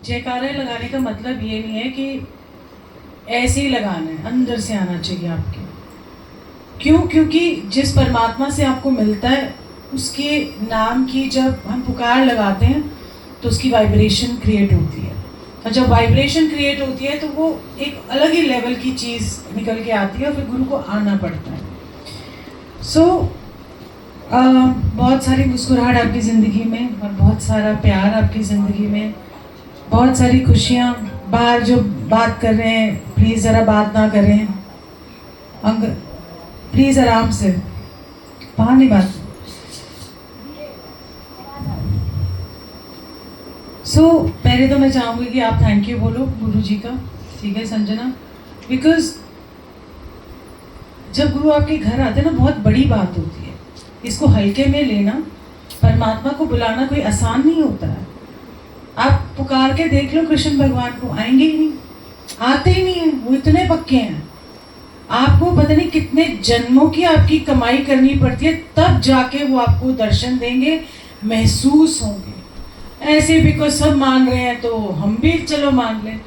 जयकारे लगाने का मतलब ये नहीं है कि ऐसे ही लगाना है, अंदर से आना चाहिए आपके। क्यों? क्योंकि जिस परमात्मा से आपको मिलता है उसके नाम की जब हम पुकार लगाते हैं तो उसकी वाइब्रेशन क्रिएट होती है, और जब वाइब्रेशन क्रिएट होती है तो वो एक अलग ही लेवल की चीज़ निकल के आती है और फिर गुरु को आना पड़ता है। बहुत सारी मुस्कुराहट आपकी ज़िंदगी में और बहुत सारा प्यार आपकी ज़िंदगी में, बहुत सारी खुशियाँ। बाहर जो बात कर रहे हैं प्लीज़ ज़रा बात ना करें, प्लीज़ आराम से, बाहर नहीं बात। पहले तो मैं चाहूँगी कि आप थैंक यू बोलो गुरु जी का, ठीक है संजना? बिकॉज जब गुरु आपके घर आते हैं ना, बहुत बड़ी बात होती है। इसको हल्के में लेना, परमात्मा को बुलाना कोई आसान नहीं होता है। आप पुकार के देख लो कृष्ण भगवान को, आएंगे ही नहीं, आते ही नहीं हैं, वो इतने पक्के हैं। आपको पता नहीं कितने जन्मों की आपकी कमाई करनी पड़ती है, तब जाके वो आपको दर्शन देंगे, महसूस होंगे। ऐसे बिकॉज सब मान रहे हैं तो हम भी चलो मान लें।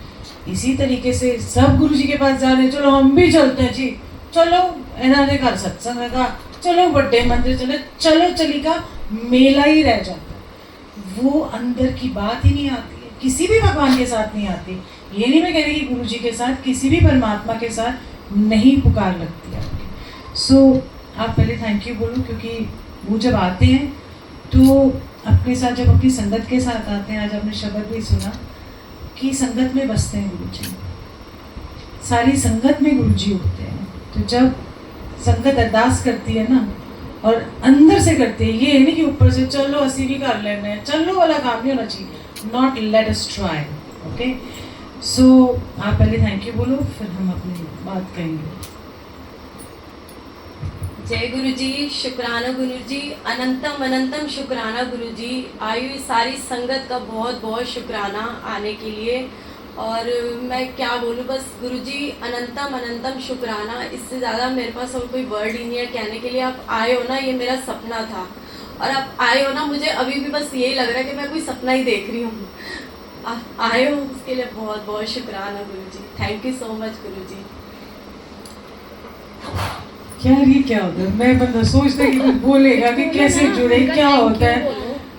इसी तरीके से सब गुरु जी के पास जा रहे हैं, चलो हम भी चलते हैं जी, चलो इन्होंने घर सत्संग का, चलो बड़े मंदिर चले, चलो चली का मेला ही रह जाता है। वो अंदर की बात ही नहीं आती है, किसी भी भगवान के साथ नहीं आती। ये नहीं मैं कह रही कि गुरु जी के साथ, किसी भी परमात्मा के साथ नहीं पुकार लगती आपकी। आप पहले थैंक यू बोलो, क्योंकि वो जब आते हैं तो अपने साथ, जब अपनी संगत के साथ आते हैं, आज आपने शब्द भी सुना कि संगत में बसते हैं गुरु जी, सारी संगत में गुरु जी होते हैं। तो जब संगत अरदास करती है ना, और अंदर से करती है, ये नहीं कि ऊपर से चलो असी भी कर लेना है, चलो वाला काम नहीं होना चाहिए। Not let us try, okay? आप पहले थैंक यू बोलो, फिर हम अपनी बात कहेंगे। जय गुरु जी, शुक्राना गुरु जी, अनंतम अनंतम शुक्राना गुरु जी। आयु सारी संगत का बहुत बहुत शुक्राना आने के लिए। और मैं क्या बोलूँ, बस गुरुजी अनंतम अनंतम शुक्राना, इससे ज़्यादा मेरे पास और कोई वर्ड ही नहीं है कहने के लिए। आप आए हो ना, ये मेरा सपना था, और आप आए हो ना, मुझे अभी भी बस यही लग रहा है कि मैं कोई सपना ही देख रही हूँ। आप आए हो उसके लिए बहुत बहुत शुक्राना गुरुजी। थैंक यू सो मच गुरुजी। यार ये क्या होता है, मैं बंदा सोचता है कि बोलेगा कि कैसे जुड़े, क्या होता है।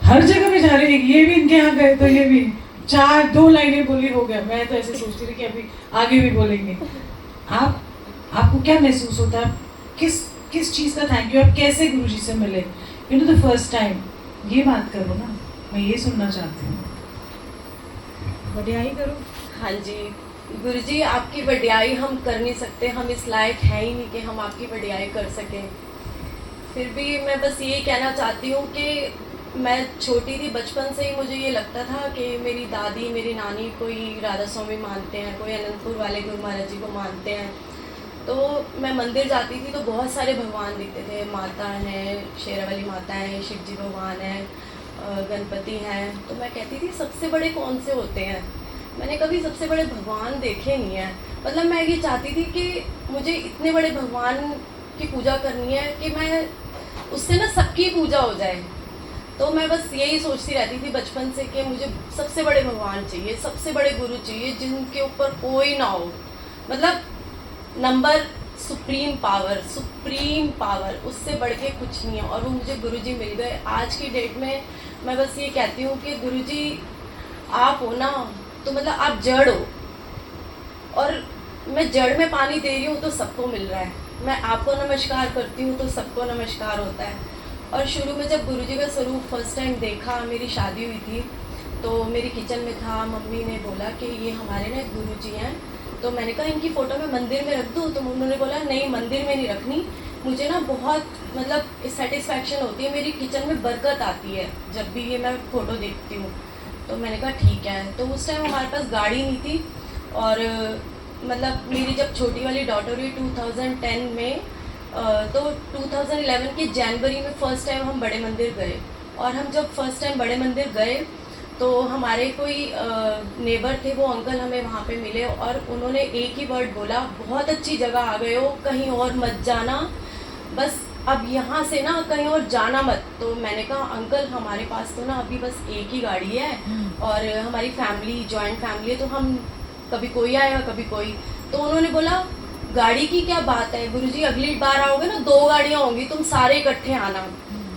हर जगह पे जा रहे हैं, ये भी इनके यहाँ गए तो ये भी 2 लाइनें बोली हो गया। मैं तो ऐसे सोचती थी कि अभी आगे भी बोलेंगे। आपको क्या महसूस होता है, किस चीज़ का थैंक यू? आप कैसे गुरुजी से मिले, you know the first time? ये बात करो ना, मैं ये सुनना चाहती हूँ। बढ़ियाई करो। हाँ जी गुरुजी, आपकी बढ़ियाई हम कर नहीं सकते, हम इस लायक है ही नहीं कि हम आपकी बढ़ियाई कर सकें। फिर भी मैं बस ये कहना चाहती हूँ कि मैं छोटी थी, बचपन से ही मुझे ये लगता था कि मेरी दादी मेरी नानी कोई राधा स्वामी मानते हैं, कोई अनंतपुर वाले गुरु महाराज जी को मानते हैं। तो मैं मंदिर जाती थी तो बहुत सारे भगवान दिखते थे, माता हैं, शेरावाली माता है, शिव जी भगवान है, गणपति हैं। तो मैं कहती थी सबसे बड़े कौन से होते हैं? मैंने कभी सबसे बड़े भगवान देखे नहीं हैं। मतलब मैं ये चाहती थी कि मुझे इतने बड़े भगवान की पूजा करनी है कि मैं उससे ना सबकी पूजा हो जाए। तो मैं बस यही सोचती रहती थी बचपन से कि मुझे सबसे बड़े भगवान चाहिए, सबसे बड़े गुरु चाहिए, जिनके ऊपर कोई ना हो। मतलब नंबर सुप्रीम पावर, उससे बढ़ के कुछ नहीं है। और वो मुझे गुरुजी मिल गए। आज की डेट में मैं बस ये कहती हूँ कि गुरुजी आप हो ना, तो मतलब आप जड़ हो, और मैं जड़ में पानी दे रही हूँ तो सबको मिल रहा है। मैं आपको नमस्कार करती हूँ तो सबको नमस्कार होता है। और शुरू में जब गुरुजी का स्वरूप फर्स्ट टाइम देखा, मेरी शादी हुई थी तो मेरी किचन में था, मम्मी ने बोला कि ये हमारे ना गुरुजी हैं। तो मैंने कहा इनकी फ़ोटो मैं मंदिर में रख दूँ? तो उन्होंने बोला नहीं, मंदिर में नहीं रखनी, मुझे ना बहुत मतलब सेटिस्फैक्शन होती है, मेरी किचन में बरकत आती है जब भी ये मैं फ़ोटो देखती हूँ। तो मैंने कहा ठीक है। तो उस टाइम हमारे पास गाड़ी नहीं थी, और मतलब मेरी जब छोटी वाली डॉटर हुई 2010 में, तो 2011 की जनवरी में फ़र्स्ट टाइम हम बड़े मंदिर गए। और हम जब फर्स्ट टाइम बड़े मंदिर गए तो हमारे कोई नेबर थे, वो अंकल हमें वहाँ पे मिले, और उन्होंने एक ही वर्ड बोला, बहुत अच्छी जगह आ गए हो, कहीं और मत जाना, बस अब यहाँ से ना कहीं और जाना मत। तो मैंने कहा अंकल हमारे पास तो ना अभी बस एक ही गाड़ी है और हमारी फैमिली जॉइंट फैमिली है, तो हम कभी कोई आएगा कभी कोई। तो उन्होंने बोला गाड़ी की क्या बात है गुरुजी, अगली बार आओगे ना 2 गाड़ियाँ होंगी, तुम सारे इकट्ठे आना।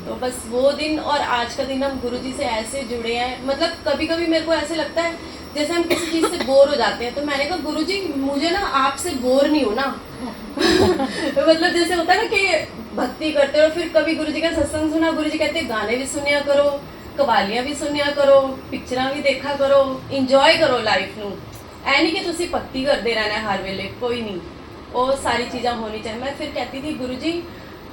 तो बस वो दिन और आज का दिन हम गुरुजी से ऐसे जुड़े हैं। मतलब कभी कभी मेरे को ऐसे लगता है जैसे हम किसी चीज़ से बोर हो जाते हैं, तो मैंने कहा गुरुजी मुझे ना आपसे बोर नहीं होना। मतलब जैसे होता है ना कि भक्ति करते हो, फिर कभी गुरुजी का सत्संग सुना, गुरुजी कहते हैं गाने भी सुनिया करो, कवालियाँ भी सुनिया करो, पिक्चरां भी देखा करो, इंजॉय करो लाइफ नू। ऐ नहीं कि तुसी भक्ति करते रहना है हर वेले, कोई नहीं, वो सारी चीज़ें होनी चाहिए। मैं फिर कहती थी गुरुजी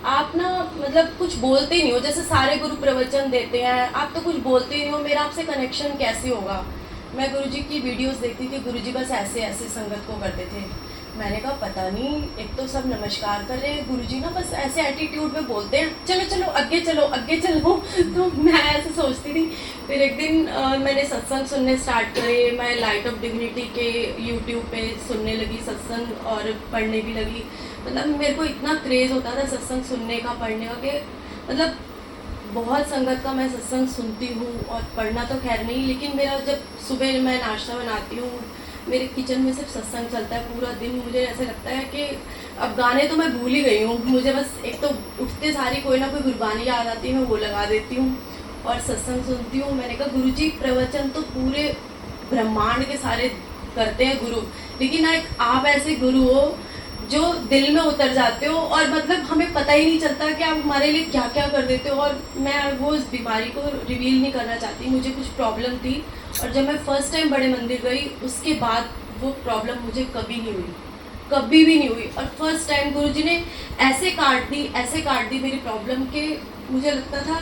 आप ना मतलब कुछ बोलते ही नहीं हो, जैसे सारे गुरु प्रवचन देते हैं, आप तो कुछ बोलते ही नहीं हो, मेरा आपसे कनेक्शन कैसे होगा। मैं गुरुजी की वीडियोस देखती थी, गुरुजी बस ऐसे ऐसे संगत को करते थे। मैंने कहा पता नहीं, एक तो सब नमस्कार कर रहे हैं, गुरुजी ना बस ऐसे एटीट्यूड में बोलते हैं चलो चलो आगे चलो आगे चलो। तो मैं ऐसे सोचती थी। फिर एक दिन मैंने सत्संग सुनने स्टार्ट करे, मैं लाइट ऑफ डिग्निटी के यूट्यूब पे सुनने लगी सत्संग और पढ़ने भी लगी। मतलब मेरे को इतना क्रेज़ होता था सत्संग सुनने का, पढ़ने का, कि मतलब बहुत संगत का मैं सत्संग सुनती हूँ और पढ़ना तो खैर नहीं, लेकिन मेरा जब सुबह मैं नाश्ता बनाती हूँ मेरे किचन में सिर्फ सत्संग चलता है पूरा दिन। मुझे ऐसे लगता है कि अब गाने तो मैं भूल ही गई हूँ, मुझे बस एक तो उठते सारी कोई ना कोई गुरबानी याद आती है, मैं वो लगा देती हूँ और सत्संग सुनती हूँ। मैंने कहा गुरुजी प्रवचन तो पूरे ब्रह्मांड के सारे करते हैं गुरु, लेकिन एक आप ऐसे गुरु हो जो दिल में उतर जाते हो और मतलब हमें पता ही नहीं चलता कि आप हमारे लिए क्या क्या कर देते हो। और मैं वो इस बीमारी को रिवील नहीं करना चाहती, मुझे कुछ प्रॉब्लम थी और जब मैं फर्स्ट टाइम बड़े मंदिर गई उसके बाद वो प्रॉब्लम मुझे कभी नहीं हुई, कभी भी नहीं हुई। और फर्स्ट टाइम गुरुजी ने ऐसे काट दी मेरी प्रॉब्लम के मुझे लगता था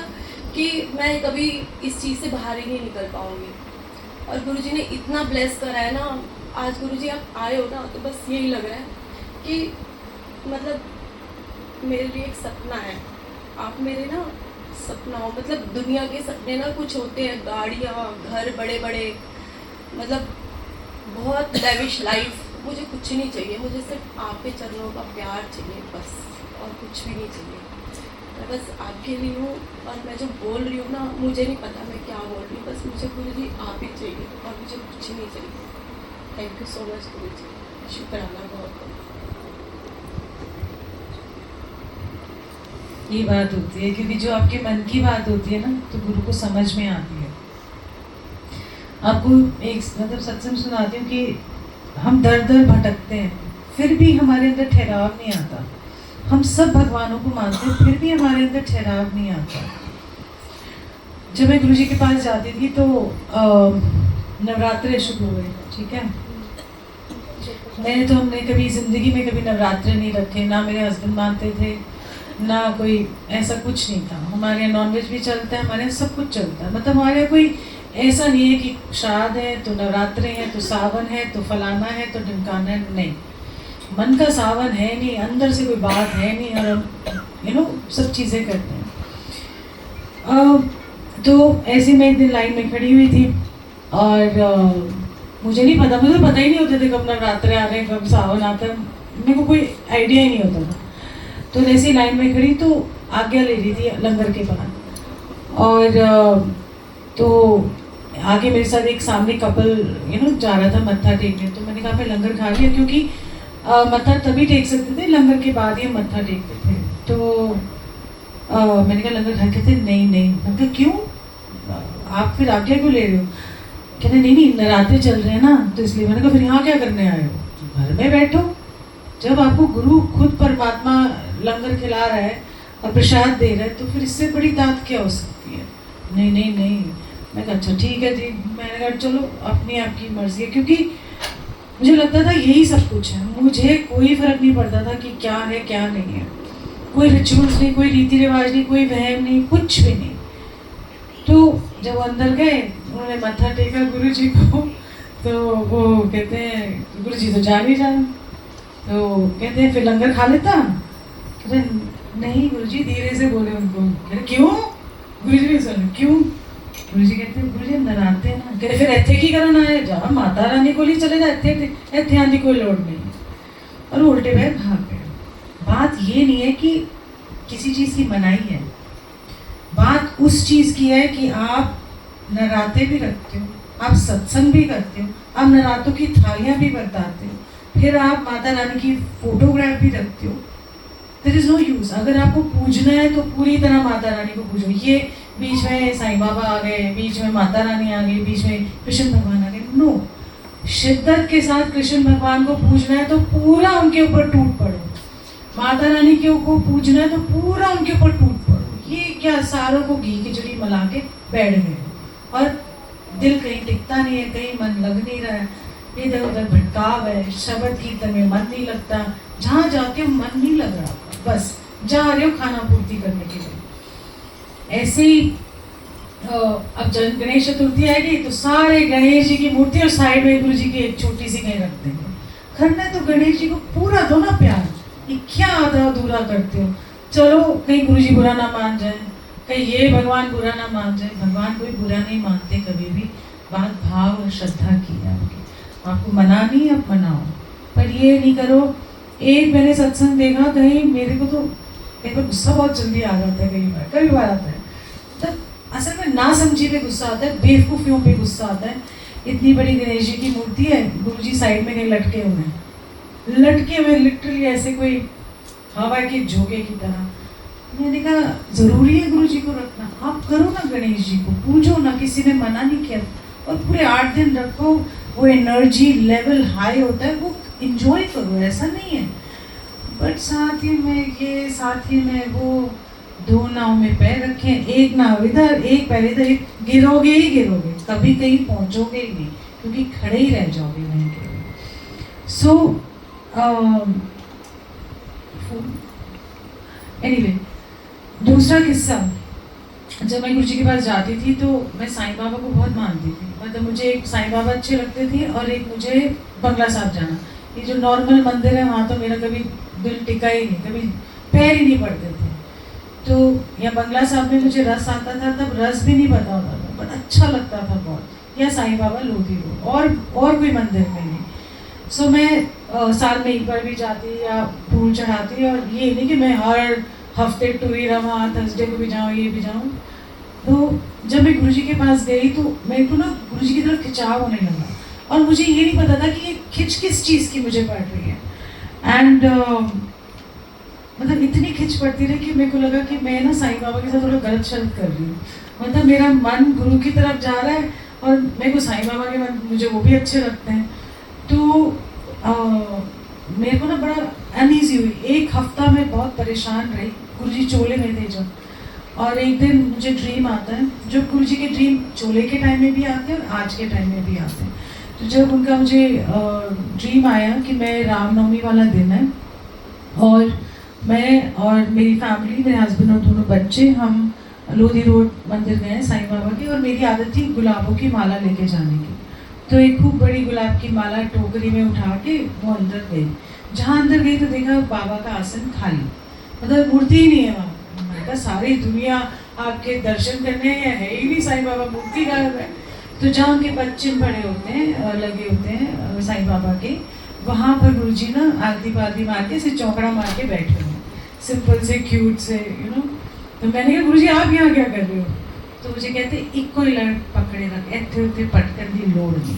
कि मैं कभी इस चीज़ से बाहर ही नहीं निकल पाऊँगी। और गुरुजी ने इतना ब्लेस करा है ना, आज गुरुजी आप आए हो ना, तो बस यही लग रहा है कि मतलब मेरे लिए एक सपना है, आप मेरे ना सपना हो। मतलब दुनिया के सपने ना कुछ होते हैं, गाड़ियाँ, घर बड़े बड़े, मतलब बहुत लेविश लाइफ, मुझे कुछ नहीं चाहिए, मुझे सिर्फ आपके चरणों का प्यार चाहिए बस, और कुछ भी नहीं चाहिए। मैं बस आपके लिए हूँ और मैं जो बोल रही हूँ ना, मुझे नहीं पता मैं क्या बोल रही हूँ, बस मुझे गुरुजी आप ही चाहिए और मुझे कुछ नहीं चाहिए। थैंक यू सो मच गुरुजी, शुक्राना बहुत बहुत। ये बात होती है क्योंकि जो आपके मन की बात होती है ना, तो गुरु को समझ में आती है। आपको एक मतलब सत्संग सुनाती हूँ कि हम दर दर भटकते हैं, फिर भी हमारे अंदर ठहराव नहीं आता। हम सब भगवानों को मानते हैं, फिर भी हमारे अंदर ठहराव नहीं आता। जब मैं गुरुजी के पास जाती थी तो नवरात्रे शुरू हुए, ठीक है। हमने कभी ज़िंदगी में कभी नवरात्रे नहीं रखे, ना मेरे हस्बैंड मानते थे, ना कोई ऐसा कुछ नहीं था। हमारे यहाँ नॉनवेज भी चलता है, हमारे यहाँ सब कुछ चलता है। मतलब हमारे यहाँ कोई ऐसा नहीं है कि श्राद्ध है तो नवरात्रे हैं तो सावन है तो फलाना है तो ढिमकाना है, नहीं। मन का सावन है नहीं, अंदर से कोई बात है नहीं, और हम सब चीज़ें करते हैं। तो ऐसे मैं एक दिन लाइन में खड़ी हुई थी और मुझे नहीं पता, मुझे पता ही नहीं होते थे कब नवरात्रे आ रहे हैं, कब सावन आता है, मेरे को कोई आइडिया ही नहीं होता था। तो जैसे लाइन में खड़ी तो आज्ञा ले रही थी लंगर के बाद, और तो आगे मेरे साथ एक सामने कपल जा रहा था मत्था टेकने। तो मैंने कहा मैं लंगर खा लिया, क्योंकि मत्था तभी टेक सकते थे, लंगर के बाद ही मत्था टेकते थे। तो मैंने कहा लंगर खा के थे, नहीं मैंने कहा क्यों, आप फिर आज्ञा क्यों ले रहे हो? कहते नहीं नवरात्रे चल रहे हैं ना, तो इसलिए। मैंने कहा फिर यहाँ क्या करने आए हो, घर में बैठो। जब आपको गुरु खुद परमात्मा लंगर खिला रहा है और प्रसाद दे रहा है, तो फिर इससे बड़ी दात क्या हो सकती है? नहीं। मैं कहा अच्छा ठीक है जी। मैंने कहा चलो अपनी आपकी मर्जी है, क्योंकि मुझे लगता था यही सब कुछ है, मुझे कोई फर्क नहीं पड़ता था कि क्या है क्या नहीं है। कोई रिचुअल्स नहीं, कोई रीति रिवाज नहीं, कोई वहम नहीं, कुछ भी नहीं। तो जब अंदर गए, उन्होंने मत्था टेका गुरु जी को, तो वो कहते हैं गुरु जी तो जा नहीं रहा। तो कहते हैं फिर लंगर खा लेता? कहते नहीं गुरुजी, धीरे से बोले उनको। कहते क्यों? गुरुजी ने सुना क्यों? गुरुजी कहते हैं गुरुजी नराते ना। कहते फिर इत्थे की करना है, जा माता रानी को चले जा, इत्थे आने की कोई लोड़ नहीं। और उल्टे पैर भाग गए। बात ये नहीं है कि किसी चीज़ की मनाही है, बात उस चीज़ की है कि आप नराते भी रखते हो, आप सत्संग भी करते हो, आप नरातों की थालियाँ भी बरताते हो, फिर आप माता रानी की फोटोग्राफ भी रखते हो। There is no use. अगर आपको पूजना है तो पूरी तरह माता रानी को पूजो। ये बीच में साईं बाबा आ गए, बीच में माता रानी आ गई, बीच में कृष्ण भगवान आ गए, नो। शिद्दत के साथ कृष्ण भगवान को पूजना है तो पूरा उनके ऊपर टूट पड़ो, माता रानी के को पूजना है तो पूरा उनके ऊपर टूट पड़ो। ये क्या सारों को घी खिचड़ी मिला के बैठ गए और दिल कहीं टिकता नहीं है, कहीं मन लग नहीं रहा है, इधर उधर भटकाव है, शब्द कीर्तन में मन नहीं लगता, जहाँ जाते हो मन नहीं लग रहा, बस जा रहे हो खाना पूर्ति करने के लिए। ऐसे ही अब जब गणेश चतुर्थी आएगी तो सारे गणेश जी की मूर्ति और साइड में गुरु जी की एक छोटी सी कहीं रख देंगे। करना है तो गणेश जी को पूरा दो ना प्यार, ये क्या आधा अधूरा करते हो। चलो कहीं गुरु जी बुरा ना मान जाए, कहीं ये भगवान बुरा ना मान जाए, भगवान कोई बुरा नहीं मानते कभी भी, बात भाव और श्रद्धा की है आपकी। आपको मनानी आप मनाओ, पर ये नहीं करो। एक मैंने सत्संग देखा कहीं, मेरे को तो एक बार गुस्सा बहुत जल्दी आ जाता है, कई बार आता है, तब असल में ना समझी पे गुस्सा आता है, बेवकूफ़ियों पे गुस्सा आता है। इतनी बड़ी गणेश जी की मूर्ति है, गुरु जी साइड में कहीं लटके हुए हैं, लटके हुए लिटरली ऐसे कोई हवा के झोंके की तरह। मैंने कहा ज़रूरी है गुरु जी को रखना, आप करो ना, गणेश जी को पूजो ना, किसी ने मना नहीं किया, और पूरे 8 दिन रखो, वो एनर्जी लेवल हाई होता है, वो इंजॉय करो, ऐसा नहीं है। बट साथ ही में ये, साथ ही में वो, दो नाव में पैर रखें, एक नाव इधर एक पैर इधर, गिरोगे ही गिरोगे, कभी कहीं पहुंचोगे ही नहीं, क्योंकि खड़े ही रह जाओगे वहीं के। सो एनीवे, दूसरा किस्सा, जब मैं गुरु जी के पास जाती थी तो मैं साईं बाबा को बहुत मानती थी। मतलब मुझे एक साईं बाबा अच्छे लगते थे और एक मुझे बंगला साहब जाना। ये जो नॉर्मल मंदिर है वहाँ तो मेरा कभी दिल टिका ही नहीं, कभी पैर ही नहीं पड़ते थे। तो या बंगला साहब में मुझे रस आता था, तब रस भी नहीं पता होता था, बट अच्छा लगता था बहुत। या साईं बाबा लोधी रोड, और कोई मंदिर में नहीं। सो मैं साल में एक बार भी जाती या फूल चढ़ाती, और ये नहीं कि मैं हर हफ्ते टूरी रहा, थर्सडे को भी जाऊँ, ये भी जाऊँ। तो जब मैं गुरुजी के पास गई तो मेरे को ना गुरुजी की तरफ खिंचाव होने लगा, और मुझे ये नहीं पता था कि ये खिंच किस चीज़ की मुझे पड़ रही है। एंड मतलब इतनी खिंच पड़ती रही कि मेरे को लगा कि मैं ना साईं बाबा के साथ थोड़ा गलत शर्त कर रही हूँ। मतलब मेरा मन गुरु की तरफ जा रहा है और मेरे को साईं बाबा के मन, मुझे वो भी अच्छे लगते हैं। तो मेरे को ना बड़ा अनईजी हुई। एक हफ्ता मैं बहुत परेशान रही, गुरुजी चोले में थे जब। और एक दिन मुझे ड्रीम आता है, जो गुरुजी के ड्रीम चोले के टाइम में भी आते हैं और आज के टाइम में भी आते हैं। तो जब उनका मुझे ड्रीम आया कि मैं रामनवमी वाला दिन है, और मैं और मेरी फैमिली, मेरे हस्बैंड और दोनों बच्चे, हम लोधी रोड मंदिर गए साईं बाबा की, और मेरी आदत थी गुलाबों की माला लेके जाने की। तो एक खूब बड़ी गुलाब की माला टोकरी में उठा के वो अंदर गई। जहाँ अंदर गई तो देखा बाबा का आसन खाली, मतलब मूर्ति ही नहीं है वहाँ। मैंने कहा सारी दुनिया आपके दर्शन करने है ही नहीं, साईं बाबा मूर्ति गायब है। तो जहाँ उनके बच्चे पड़े होते हैं, लगे होते हैं साईं बाबा के, वहाँ पर गुरुजी ना आरती पारती मार के, सिर्फ चौकड़ा मार के बैठे हुए, सिंपल से क्यूट से, यू नो। तो मैंने कहा गुरुजी आप यहाँ क्या कर रहे हो? तो मुझे कहते इको ही लड़ पकड़े रख, इतने उतने पटकन की लोड़ नहीं।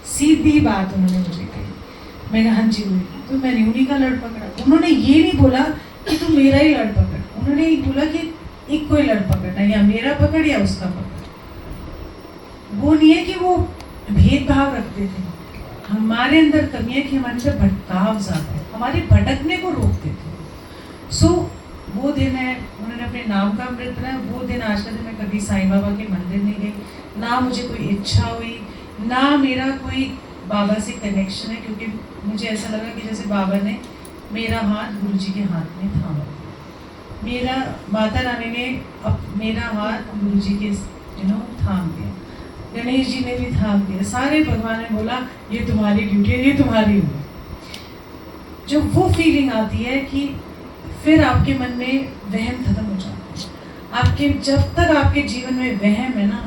सीधी बात उन्होंने मुझे कही। मैंने हाँ जी बोली। तो मैंने उन्हीं का लड़ पकड़ा। उन्होंने ये नहीं बोला कि तू मेरा ही लड़ पकड़, उन्होंने ये बोला कि इको ही लड़ पकड़ना, या मेरा पकड़ या उसका पकड़। वो नहीं है कि वो भेदभाव रखते थे, हमारे अंदर कमी है कि हमारे अंदर भटकाव ज़्यादा है, हमारे भटकने को रोकते थे। सो वो दिन है, उन्होंने अपने नाम का अमृत बनाया। वो दिन आज का दिन मैं कभी साईं बाबा के मंदिर नहीं गई, ना मुझे कोई इच्छा हुई, ना मेरा कोई बाबा से कनेक्शन है, क्योंकि मुझे ऐसा लगा कि जैसे बाबा ने मेरा हाथ गुरुजी के हाथ में थामा, मेरा माता रानी ने मेरा हाथ गुरुजी के थाम दिया, गणेश जी ने भी थाम दिया, सारे भगवान ने बोला ये तुम्हारी ड्यूटी है, ये तुम्हारी हो। जो वो फीलिंग आती है कि फिर आपके मन में वहम खत्म हो जाता है। आपके जब तक आपके जीवन में वहम है ना,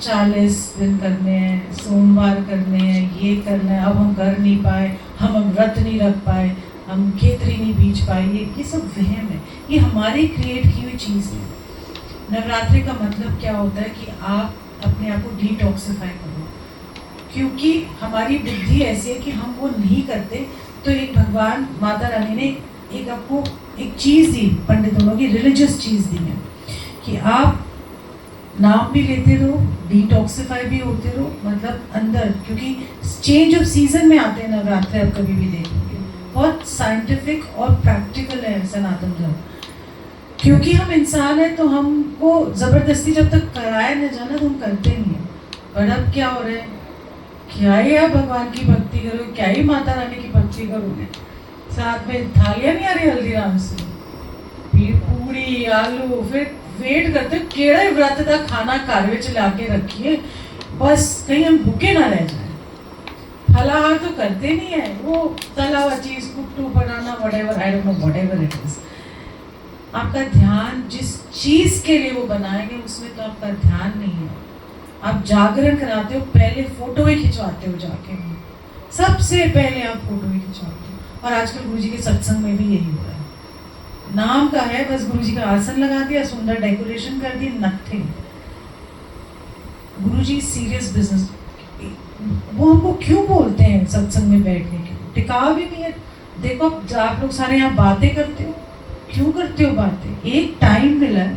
40 दिन करने हैं, सोमवार करने हैं, ये करना है, अब हम कर नहीं पाए, हम व्रत नहीं रख पाए, हम खेतरी नहीं बीज पाएंगे, ये सब वहम है, ये हमारी क्रिएट की हुई चीज़ है। नवरात्रि का मतलब क्या होता है कि आप अपने आप को डिटॉक्सिफाई करो, क्योंकि हमारी बुद्धि ऐसी है कि हम वो नहीं करते। तो एक भगवान माता रानी ने एक आपको एक चीज़ दी, पंडितों की रिलीजियस चीज़ दी है कि आप नाम भी लेते रहो, डिटॉक्सिफाई भी होते रहो, मतलब अंदर, क्योंकि चेंज ऑफ सीजन में आते हैं नवरात्रि, आप कभी भी देखोगे बहुत साइंटिफिक और प्रैक्टिकल है सनातन धर्म। क्योंकि हम इंसान हैं तो हमको ज़बरदस्ती जब तक कराया न जाना तो हम करते नहीं हैं। पर अब क्या हो रहा है, क्या ही आप भगवान की भक्ति करोगे, क्या ही माता रानी की भक्ति करोगे, साथ में थालियाँ नहीं आ रही हल्दीराम से, फिर पूरी आलू, फिर वेट करते केड़े व्रत का खाना कारवे चला के रखिए, बस कहीं हम भूखे ना रह जाए। फलाहार तो करते नहीं है, वो तला हुआ चीज, कुट्टू बनाना, whatever, I don't know, whatever it is. आपका ध्यान जिस चीज के लिए वो बनाएंगे उसमें तो आपका ध्यान नहीं है। आप जागरण कराते हो, पहले फोटो ही खिंचवाते हो जाके, सबसे पहले आप फोटो ही खिंचवाते हो। और आजकल गुरुजी के सत्संग में भी यही हो रहा है, नाम का है, बस गुरुजी का आसन लगा दिया, सुंदर डेकोरेशन कर दी, नथिंग। गुरुजी सीरियस बिजनेस, वो हमको क्यों बोलते हैं सत्संग में बैठने के लिए, टिकाव भी नहीं है। देखो आप लोग सारे यहाँ बातें करते हो, क्यों करते हो बातें, एक टाइम मिला है,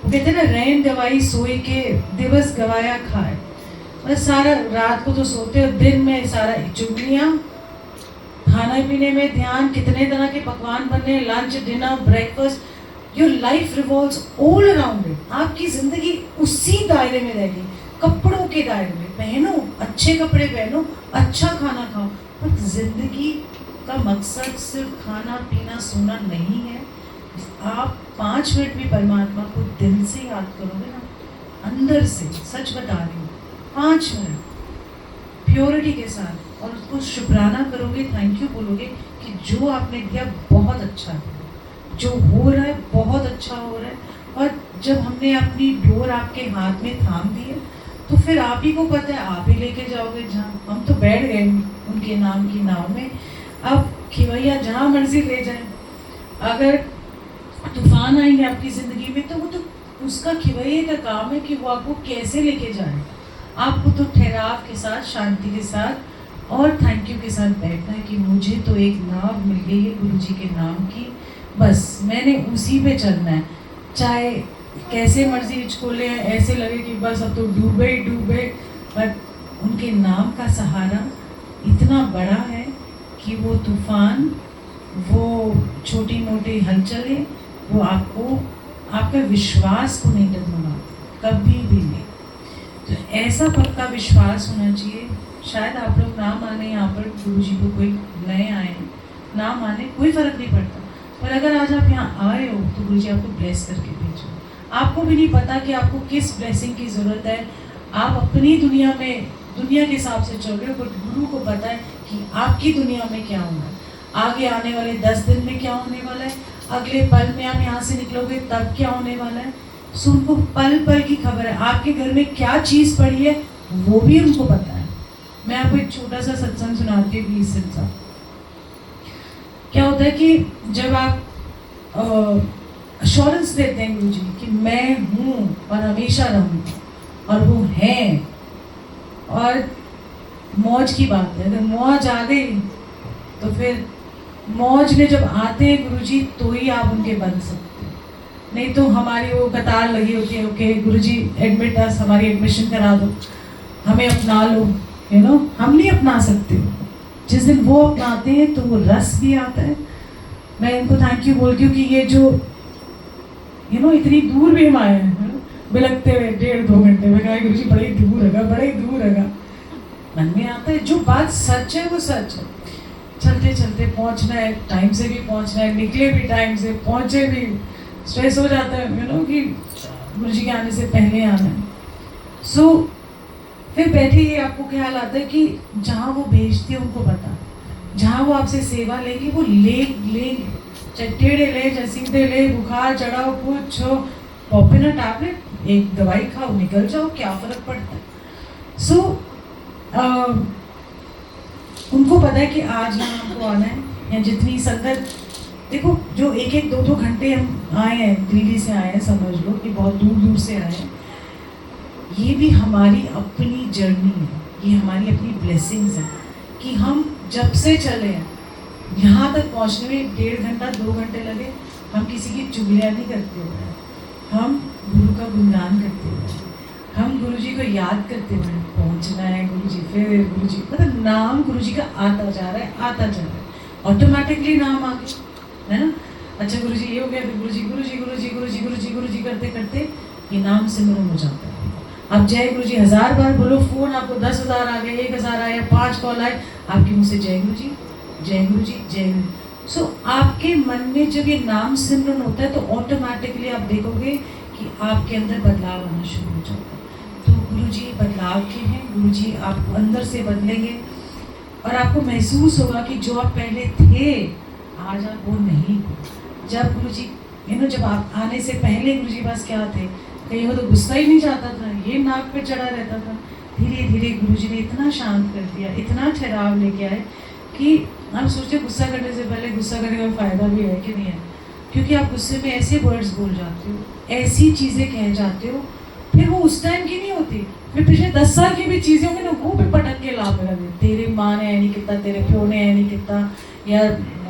वो कहते हैं ना, रैन गवाई सोई के दिवस गवाया खाए, बस सारा रात को तो सोते हो, दिन में सारा चुगलियाँ, खाने पीने में ध्यान, कितने तरह के पकवान बनने, lunch dinner breakfast, your life revolves all around it. आपकी जिंदगी उसी दायरे में रह गई, कपड़ों के दायरे में। पहनो अच्छे कपड़े, पहनो अच्छा खाना खाओ, पर जिंदगी का मकसद सिर्फ खाना पीना सोना नहीं है। आप 5 मिनट भी परमात्मा को दिल से याद करोगे ना, अंदर से, सच बता रही हूँ, 5 मिनट प्योरिटी के साथ, और उसको शुक्राना करोगे, थैंक यू बोलोगे कि जो आपने दिया बहुत अच्छा है, जो हो रहा है बहुत अच्छा हो रहा है। और जब हमने अपनी डोर आपके हाथ में थाम दी है तो फिर आप ही को पता है, आप ही लेके जाओगे जहाँ। हम तो बैठ गए उनके नाम की नाव में, अब खिवैया जहाँ मर्जी ले जाए। अगर तूफान आएंगे आपकी ज़िंदगी में तो वो तो उसका खिवैये का काम है कि वो आपको कैसे लेके जाए। आपको तो ठहराव के साथ, शांति के साथ और थैंक यू के साथ बैठना है कि मुझे तो एक नाव मिल गई है गुरुजी के नाम की, बस मैंने उसी पे चलना है। चाहे कैसे मर्जी हिचकोले हैं, ऐसे लगे कि बस अब तो डूबे ही डूबे, बट उनके नाम का सहारा इतना बड़ा है कि वो तूफान, वो छोटी मोटी हलचलें, वो आपको, आपका विश्वास को नहीं डगमगाता कभी भी नहीं। तो ऐसा पक्का विश्वास होना चाहिए। शायद आप लोग ना माने, यहाँ पर गुरुजी को कोई नए आए हैं, ना माने कोई फ़र्क नहीं पड़ता, पर अगर आज आप यहाँ आए हो तो गुरुजी आपको ब्लेस करके भेजो। आपको भी नहीं पता कि आपको किस ब्लेसिंग की ज़रूरत है, आप अपनी दुनिया में, दुनिया के हिसाब से चल रहे हो, बट गुरु को पता है कि आपकी दुनिया में क्या होना है, आगे आने वाले 10 दिन में क्या होने वाला है, अगले पल में आप यहाँ से निकलोगे तब क्या होने वाला है। सो उनको पल पल की खबर है, आपके घर में क्या चीज़ पड़ी है वो भी उनको पता है। मैं आपको एक छोटा सा सत्संग सुनाती हूँ 20 दिन का। क्या होता है कि जब आप अश्योरेंस देते हैं गुरुजी कि मैं हूँ और हमेशा रहूँगा, और वो है, और मौज की बात है, अगर मौज आ गई तो फिर मौज में जब आते हैं गुरुजी तो ही आप उनके बन सकते हैं, नहीं तो हमारी वो कतार लगी होती है, ओके गुरुजी एडमिट अस, हमारी एडमिशन करा दो, हमें अपना लो, यू नो, हम नहीं अपना सकते। जिस दिन वो अपनाते हैं तो वो रस भी आता है। मैं इनको थैंक यू बोलती हूँ कि ये जो यू नो इतनी दूर भी हम आए हैं, बिलकते हुए 1.5-2 घंटे में, कहा गुरुजी बड़े दूर है, बड़े दूर है। मन में आता है जो बात सच है वो सच है। चलते चलते पहुंचना है, टाइम से भी पहुंचना है, निकले भी टाइम से, पहुंचे भी, स्ट्रेस हो जाता है यू नो कि गुरुजी के आने से पहले आना है। सो फिर बैठे ये आपको ख्याल आता है कि जहाँ वो भेजती है उनको पता, जहाँ वो आपसे सेवा लेगी वो लेंगे, चाहे टेढ़े ले चाहे सीधे ले, बुखार चढ़ाओ, कुछ हो, पॉपिना टैबलेट, एक दवाई खाओ, निकल जाओ, क्या फ़र्क पड़ता है। सो उनको पता है कि आज यहाँ आपको आना है, या जितनी संगत, देखो जो एक एक दो दो घंटे हम आए हैं, दिल्ली से आए हैं, समझ लो कि बहुत दूर दूर से आए हैं, ये भी हमारी अपनी जर्नी है, ये हमारी अपनी ब्लेसिंग्स है कि हम जब से चले हैं यहाँ तक पहुँचने में 1.5 घंटा 2 घंटे लगे, हम किसी की चुगलियाँ नहीं करते हुए, हम गुरु का गुणगान करते हुए, हम गुरु जी को याद करते हुए पहुँचना है। गुरु जी, फिर गुरु जी, मतलब नाम गुरु जी का आता जा रहा है, आता जा रहा है, ऑटोमेटिकली नाम आ गया, है ना। अच्छा गुरु जी ये हो गया, फिर गुरु जी गुरु जी गुरु जी गुरु जी गुरु जी गुरु जी करते करते ये नाम सिमरन हो जाता है। अब जय गुरु जी 1000 बार बोलो, फोन आपको 10,000 आ गए, 1000 आया, 5 कॉल आए, आपके मुँह से जय गुरु जी जय गुरु जी जय गुरु। सो आपके मन में जब ये नाम सिमरन होता है तो ऑटोमेटिकली आप देखोगे कि आपके अंदर बदलाव आना शुरू हो जाता है। तो गुरु जी बदलाव के हैं, गुरु जी आपको अंदर से बदलेंगे और आपको महसूस होगा कि जो आप पहले थे आज आप वो नहीं हो। जब गुरु जी जब आप आने से पहले गुरु जी पास क्या थे, कहीं वो तो गुस्सा ही नहीं जाता था, ये नाक पे चढ़ा रहता था। धीरे धीरे गुरु जी ने इतना शांत कर दिया, इतना ठहराव लेके आए कि आप सोचिए गुस्सा करने से पहले गुस्सा करने का फ़ायदा भी है कि नहीं है, क्योंकि आप गुस्से में ऐसे वर्ड्स बोल जाते हो, ऐसी चीज़ें कह जाते हो, फिर वो उस टाइम की नहीं होती, फिर पिछले 10 साल की भी चीज़ें होंगी ना, वो भी पटक के ला पे लगे, तेरे माँ ने ऐ नहीं किया, तेरे प्यो ने ऐ नहीं किया, या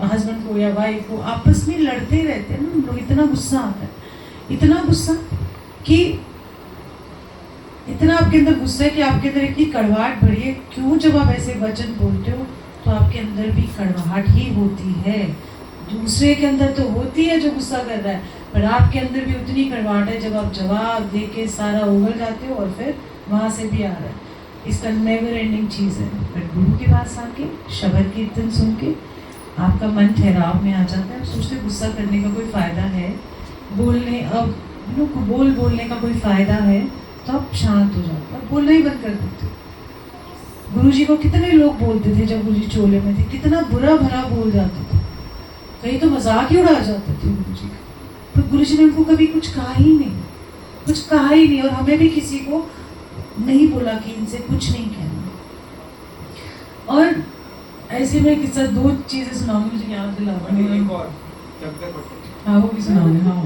हस्बैंड को या वाइफ को आपस में लड़ते रहते हैं ना लोग। इतना गुस्सा आता है, इतना गुस्सा कि इतना आपके अंदर गुस्सा है कि आपके अंदर इतनी कड़वाहट भरी है। क्यों? जब आप ऐसे वचन बोलते हो तो आपके अंदर भी कड़वाहट ही होती है। दूसरे के अंदर तो होती है जो गुस्सा कर रहा है, पर आपके अंदर भी उतनी कड़वाहट है जब आप जवाब दे के सारा उगल जाते हो और फिर वहाँ से भी आ रहा है। इसका नेवर एंडिंग चीज़ है। पर गुरु के पास आके शब्द कीर्तन सुन के आपका मन ठहराव में आ जाता है। आप सोचते गुस्सा करने का कोई फ़ायदा है, बोलने अब बोलने का कोई फ़ायदा है, तो आप शांत हो जाते हो, बोलना ही बंद कर देते हो। गुरुजी को कितने लोग बोलते थे जब गुरुजी चोले में थे, कितना बुरा भला बोल जाते थे, कहीं तो मजाक ही उड़ा जाते थे गुरुजी का, तो गुरुजी ने उनको कभी कुछ कहा ही नहीं, कुछ कहा ही नहीं। और हमें भी किसी को नहीं बोला कि इनसे कुछ नहीं कहना। और ऐसे में किस्सा 2 चीज़ें सुनाऊंगी, मुझे याद दिला। एक और हाँ वो भी सुनाऊंगी। हाँ